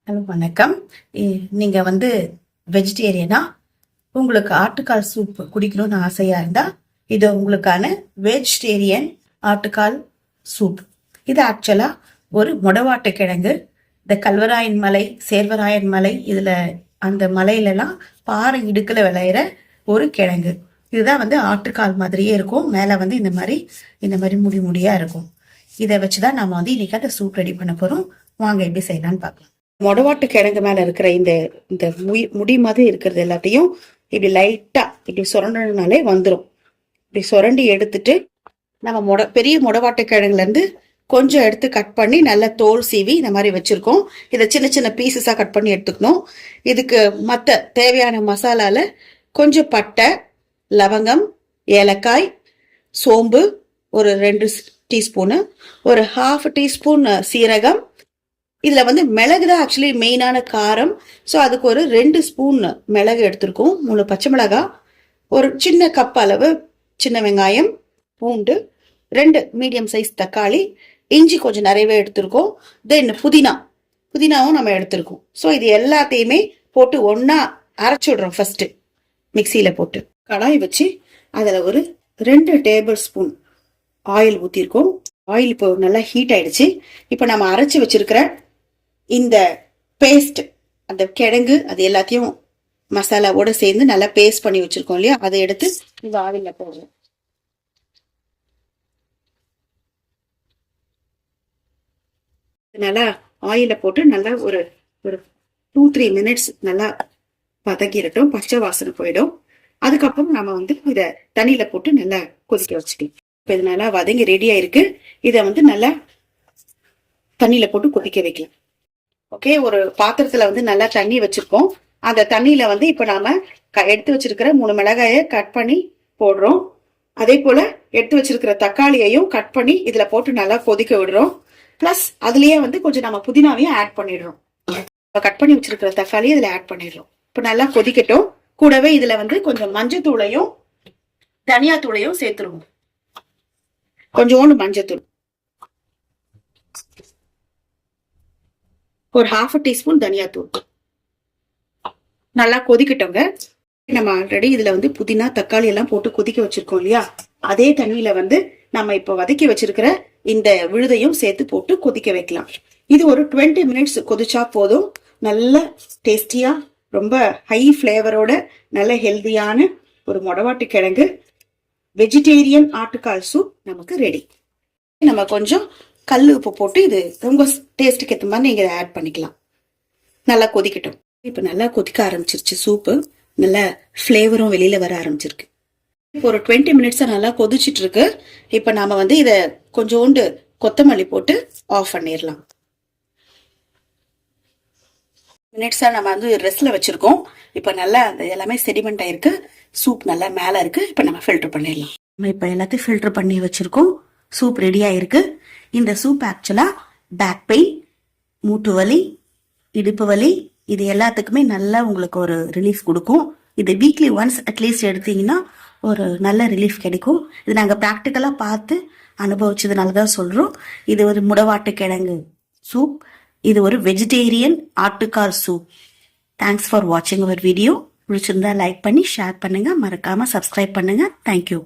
Hello வணக்கம். நீங்க வெஜிடேரியனா உங்களுக்கு ஆட்டுக்கால் சூப் குடிக்கணும்னு ஆசையா இருந்தா இது உங்களுக்கான வெஜிடேரியன் ஆட்டுக்கால் சூப். இது ஆக்சுவலா ஒரு மொடவாட்டு கிழங்கு. இந்த கல்வராயன் மலை, சேர்வராயன் மலை, இதுல அந்த மலையிலலாம் பாறை இடுக்குல விளையிற ஒரு கிழங்கு. இதுதான் ஆட்டுக்கால் மாதிரியே இருக்கும். மேல இந்த மாதிரி முடி முடியா இருக்கும். இதை வச்சுதான் நாம இன்னைக்கு அந்த சூப் ரெடி பண்ண போறோம். வாங்க எப்படி செய்யலாம்னு பார்க்கலாம். மொடவாட்டு கிழங்கு மேல இருக்கிற இந்த இந்த முடி மாதிரி இருக்கிறது எல்லாத்தையும் இப்படி லைட்டா இப்படி சுரண்டினாலே வந்துடும். இப்படி சுரண்டி எடுத்துட்டு நம்ம பெரிய மொடவாட்டு கிழங்குல இருந்து கொஞ்சம் எடுத்து கட் பண்ணி நல்லா தோல் சீவி இந்த மாதிரி வச்சிருக்கோம். இதை சின்ன சின்ன பீசஸா கட் பண்ணி எடுத்துக்கணும். இதுக்கு மற்ற தேவையான மசாலால கொஞ்சம் பட்டை, லவங்கம், ஏலக்காய், சோம்பு ஒரு 2 டீஸ்பூனு, ஒரு 1/2 டீஸ்பூன் சீரகம். இதுல மிளகுதான் ஆக்சுவலி மெயினான காரம். ஸோ அதுக்கு ஒரு 2 ஸ்பூன் மிளகு எடுத்திருக்கோம். 3 பச்சை மிளகாய், ஒரு சின்ன கப் அளவு சின்ன வெங்காயம், பூண்டு, 2 மீடியம் சைஸ் தக்காளி, இஞ்சி கொஞ்சம் நிறையவே எடுத்திருக்கோம். தென் புதினாவும் நம்ம எடுத்திருக்கோம். ஸோ இது எல்லாத்தையுமே போட்டு ஒன்னா அரைச்சி விடுறோம். ஃபர்ஸ்ட் மிக்சியில போட்டு கடாய் வச்சு அதில் ஒரு 2 டேபிள் ஸ்பூன் ஆயில் ஊற்றிருக்கோம். ஆயில் இப்போ நல்லா ஹீட் ஆயிடுச்சு. இப்போ நம்ம அரைச்சி வச்சிருக்கிற இந்த பேஸ்ட், அந்த கிழங்கு அது எல்லாத்தையும் மசாலாவோட சேர்ந்து நல்லா பேஸ்ட் பண்ணி வச்சிருக்கோம் இல்லையா, அதை எடுத்து இந்த ஆவில போடுறோம். நல்லா ஆயில போட்டு நல்லா ஒரு 2-3 மினிட்ஸ் நல்லா பதக்கிடட்டும். பச்சை வாசனை போயிடும். அதுக்கப்புறம் நம்ம இத தண்ணியில போட்டு நல்லா கொதிக்க வச்சுக்கலாம். இப்ப இது நல்லா வதங்கி ரெடி ஆயிருக்கு. இதை நல்லா தண்ணியில போட்டு கொதிக்க வைக்கலாம். ஓகே, ஒரு பாத்திரத்துல நல்லா தண்ணி வச்சிருக்கோம். அந்த தண்ணியில இப்ப நாம எடுத்து வச்சிருக்கிற 3 மிளகாயை கட் பண்ணி போடுறோம். அதே போல எடுத்து வச்சிருக்கிற தக்காளியையும் கட் பண்ணி இதுல போட்டு நல்லா கொதிக்க விடுறோம். பிளஸ் அதுலயே கொஞ்சம் நம்ம புதினாவையும் ஆட் பண்ணிடுறோம். கட் பண்ணி வச்சிருக்கிற தக்காளியை இதுல ஆட் பண்ணிடுறோம். இப்ப நல்லா கொதிக்கட்டும். கூடவே இதுல கொஞ்சம் மஞ்சத்தூளையும் தனியா தூளையும் சேர்த்துருவோம். கொஞ்சோண்டு மஞ்சத்தூள், ஒரு 1/2 டீஸ்பூன் தனியாத்தூள். நல்லா கொதிக்கட்டோங்க. நம்ம ஆல்ரெடி இதுல புதினா தக்காளி எல்லாம் போட்டு கொதிக்க வச்சிருக்கோம் இல்லையா, அதே தண்ணியில நம்ம இப்ப வதக்கி வச்சிருக்கிற இந்த விழுதையும் சேர்த்து போட்டு கொதிக்க வைக்கலாம். இது ஒரு 20 மினிட்ஸ் கொதிச்சா போதும். நல்ல டேஸ்டியா, ரொம்ப ஹை பிளேவரோட நல்ல ஹெல்தியான ஒரு மொடவாட்டு கிழங்கு வெஜிடேரியன் ஆட்டுக்கால் சூப் நமக்கு ரெடி. நம்ம கொஞ்சம் கல் உப்பு போட்டு இது ரொம்ப டேஸ்ட்டுக்கு ஏற்ற மாதிரி நீங்க ஆட் பண்ணிக்கலாம். நல்லா கொதிக்கட்டும். இப்ப நல்லா கொதிக்க ஆரம்பிச்சிருச்சு. சூப்பு நல்ல ஃபிளேவரும் வெளியில வர ஆரம்பிச்சிருக்கு. இப்போ ஒரு 20 மினிட்ஸா நல்லா கொதிச்சிட்டு இருக்கு. இப்ப நாம இத கொஞ்சோண்டு கொத்தமல்லி போட்டு ஆஃப் பண்ணிடலாம். மினிட்ஸா நம்ம ரெஸ்ட்ல வச்சிருக்கோம். இப்ப நல்லா அந்த எல்லாமே செடிமெண்ட் ஆயிருக்கு. சூப் நல்லா மேல இருக்கு. இப்ப நம்ம ஃபில்டர் பண்ணிடலாம். நம்ம இப்ப எல்லாத்தையும் ஃபில்டர் பண்ணி வச்சிருக்கோம். சூப் ரெடி ஆயிருக்கு. இந்த சூப் ஆக்சுவலா பேக் பெயின், மூட்டு வலி, இடுப்பு வலி, இது எல்லாத்துக்குமே நல்லா உங்களுக்கு ஒரு ரிலீஃப் கொடுக்கும். இது வீக்லி ஒன்ஸ் அட்லீஸ்ட் எடுத்தீங்கன்னா ஒரு நல்ல ரிலீஃப் கிடைக்கும். இது நாங்கள் ப்ராக்டிக்கலா பார்த்து அனுபவிச்சதுனால தான் சொல்றோம். இது ஒரு முடவாட்டு கிழங்கு சூப். இது ஒரு வெஜிடேரியன் ஆட்டுக்கால் சூப். தேங்க்ஸ் ஃபார் வாட்சிங் அவர் வீடியோ. பிடிச்சிருந்தா லைக் பண்ணி ஷேர் பண்ணுங்க. மறக்காம சப்ஸ்கிரைப் பண்ணுங்க. தேங்க்யூ.